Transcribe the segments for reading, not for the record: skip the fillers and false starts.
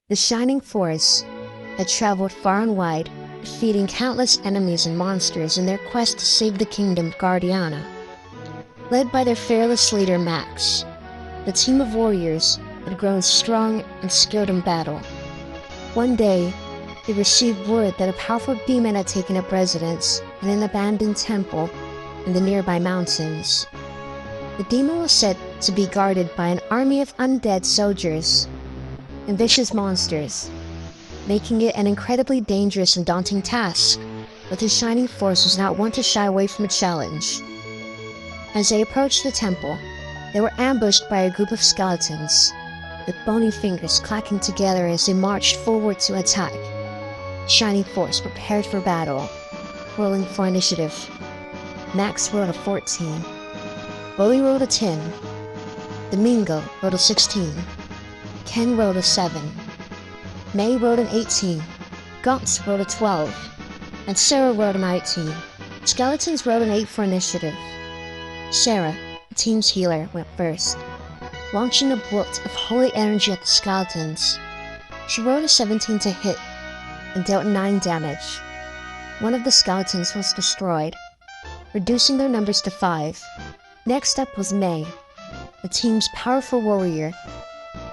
The Shining Force had traveled far and wide, defeating countless enemies and monsters in their quest to save the kingdom of Guardiana. Led by their fearless leader Max, the team of warriors had grown strong and skilled in battle. One day, they received word that a powerful demon had taken up residence in an abandoned temple in the nearby mountains. The demon was said to be guarded by an army of undead soldiers and vicious monsters, making it an incredibly dangerous and daunting task, but the Shining Force was not one to shy away from a challenge. As they approached the temple, they were ambushed by a group of skeletons, with bony fingers clacking together as they marched forward to attack. Shining Force prepared for battle, rolling for initiative. Max rolled a 14. Willie rolled a 10. Domingo rolled a 16. Ken rolled a 7. May rolled an 18. Guts rolled a 12. And Sarah rolled a 19. Skeletons rolled an 8 for initiative. Sarah, the team's healer, went first, launching a bolt of holy energy at the skeletons. She rolled a 17 to hit and dealt 9 damage. One of the skeletons was destroyed, reducing their numbers to 5. Next up was May, the team's powerful warrior.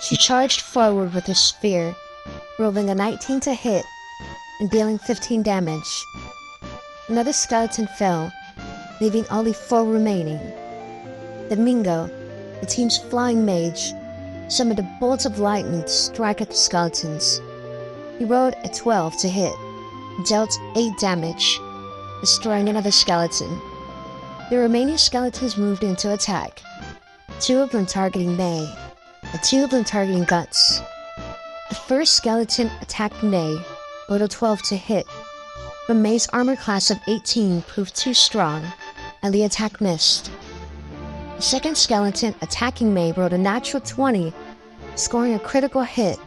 She charged forward with her spear, rolling a 19 to hit and dealing 15 damage. Another skeleton fell, leaving only 4 remaining. Domingo, the team's flying mage, summoned a bolt of lightning to strike at the skeletons. He rolled a 12 to hit and dealt 8 damage, destroying another skeleton. The remaining skeletons moved into attack, 2 of them targeting May, and 2 of them targeting Guts. The first skeleton attacked May, rolled a 12 to hit, but May's armor class of 18 proved too strong, and the attack missed. The second skeleton attacking May rolled a natural 20, scoring a critical hit.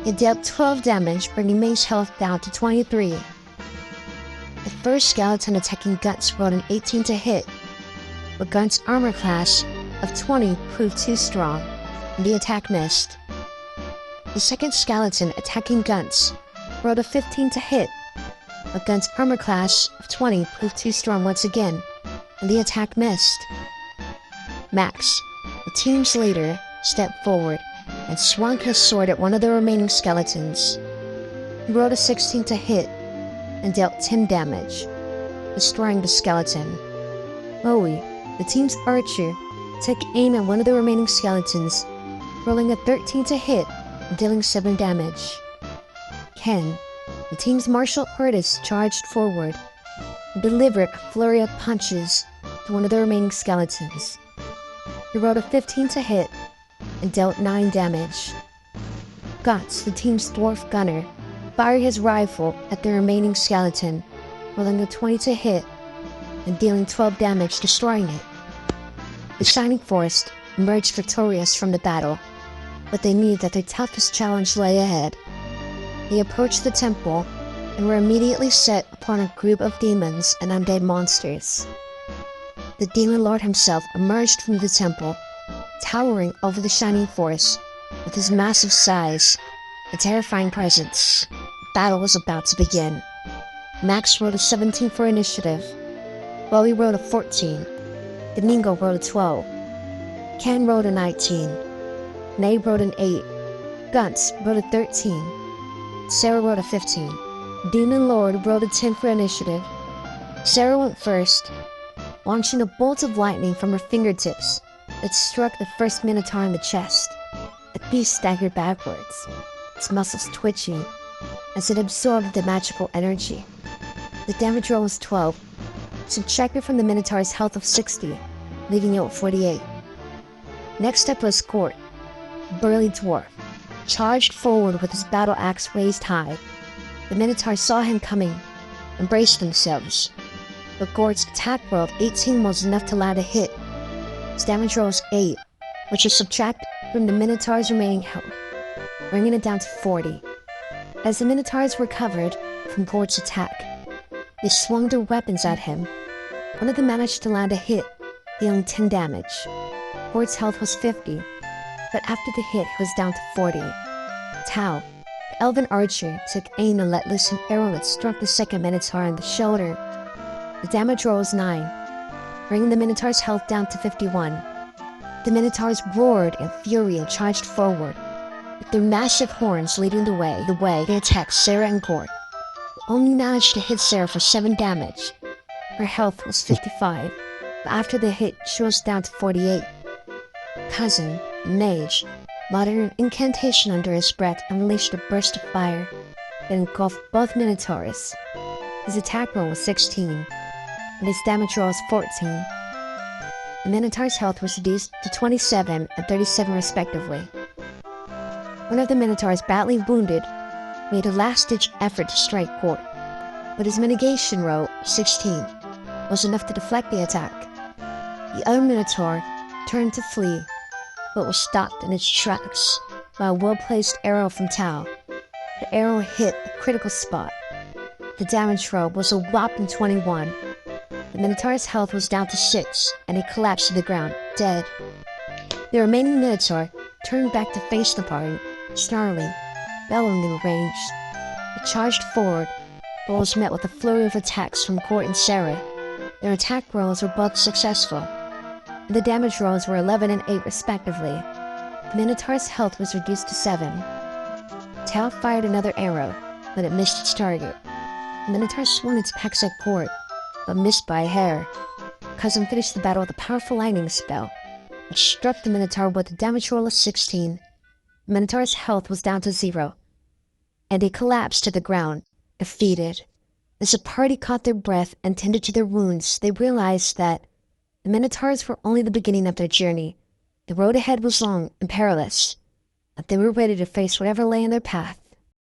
It dealt 12 damage, bringing May's health down to 23. The first skeleton attacking Guts rolled an 18 to hit, but Guts' armor class of 20 proved too strong, and the attack missed. The second skeleton attacking Guts rolled a 15 to hit, but Guts' armor class of 20 proved too strong once again, and the attack missed. Max, the team's leader, stepped forward and swung his sword at one of the remaining skeletons. He rolled a 16 to hit and dealt 10 damage, destroying the skeleton. Bowie, the team's archer, took aim at one of the remaining skeletons, rolling a 13 to hit and dealing 7 damage. Ken, the team's martial artist, charged forward and delivered a flurry of punches to one of the remaining skeletons. He rolled a 15 to hit and dealt 9 damage. Guts, the team's dwarf gunner, fired his rifle at the remaining skeleton, rolling a 20 to hit and dealing 12 damage, destroying it. The Shining Force emerged victorious from the battle, but they knew that their toughest challenge lay ahead. They approached the temple and were immediately set upon a group of demons and undead monsters. The Demon Lord himself emerged from the temple, towering over the Shining Force with his massive size and terrifying presence. The battle was about to begin. Max rolled a 17 for initiative, Bowie rolled a 14, Domingo rolled a 12, Ken rolled a 19, Nay rolled an 8, Guts rolled a 13, Sarah rolled a 15. Demon Lord rolled a 10 for initiative. Sarah went first, launching a bolt of lightning from her fingertips that struck the first Minotaur in the chest. The beast staggered backwards, its muscles twitching as it absorbed the magical energy. The damage roll was 12, subtracted from the Minotaur's health of 60, leaving it with 48. Next up was Gort, a burly dwarf, charged forward with his battle axe raised high. The Minotaur saw him coming and braced themselves, but Gort's attack roll of 18 was enough to land a hit. His damage roll was 8, which is subtracted from the Minotaur's remaining health, bringing it down to 40. As the Minotaurs recovered from Gort's attack, they swung their weapons at him. One of them managed to land a hit, dealing 10 damage. Gort's health was 50, but after the hit he was down to 40. Tao, The elven archer took aim and let loose an arrow that struck the second Minotaur in the shoulder. The damage roll was 9, bringing the Minotaur's health down to 51. The Minotaurs roared in fury and charged forward, with their massive horns leading the way. They attacked Sarah and Gort. They only managed to hit Sarah for 7 damage. Her health was 55, but after the hit, she was down to 48. Cousin, the mage, muttered an incantation under his breath and unleashed a burst of fire that engulfed both Minotaurs. His attack roll was 16, and his damage roll was 14. The Minotaur's health was reduced to 27 and 37 respectively. One of the Minotaurs, badly wounded, made a last-ditch effort to strike Gort, but his mitigation roll, 16, was enough to deflect the attack. The other Minotaur turned to flee, but was stopped in its tracks by a well-placed arrow from Tau. The arrow hit a critical spot. The damage roll was a whopping 21. The Minotaur's health was down to 6, and he collapsed to the ground, dead. The remaining Minotaur turned back to face the party, snarling, bellowing in rage. It charged forward, but was met with a flurry of attacks from Gort and Sarah. Their attack rolls were both successful, and the damage rolls were 11 and 8 respectively. The Minotaur's health was reduced to 7. Tau fired another arrow, but it missed its target. The Minotaur swung its axe at Gort, but missed by a hair. Cousin finished the battle with a powerful lightning spell, which struck the Minotaur with a damage roll of 16. The Minotaur's health was down to 0, and he collapsed to the ground, defeated. As the party caught their breath and tended to their wounds, they realized that the Minotaurs were only the beginning of their journey. The road ahead was long and perilous, but they were ready to face whatever lay in their path.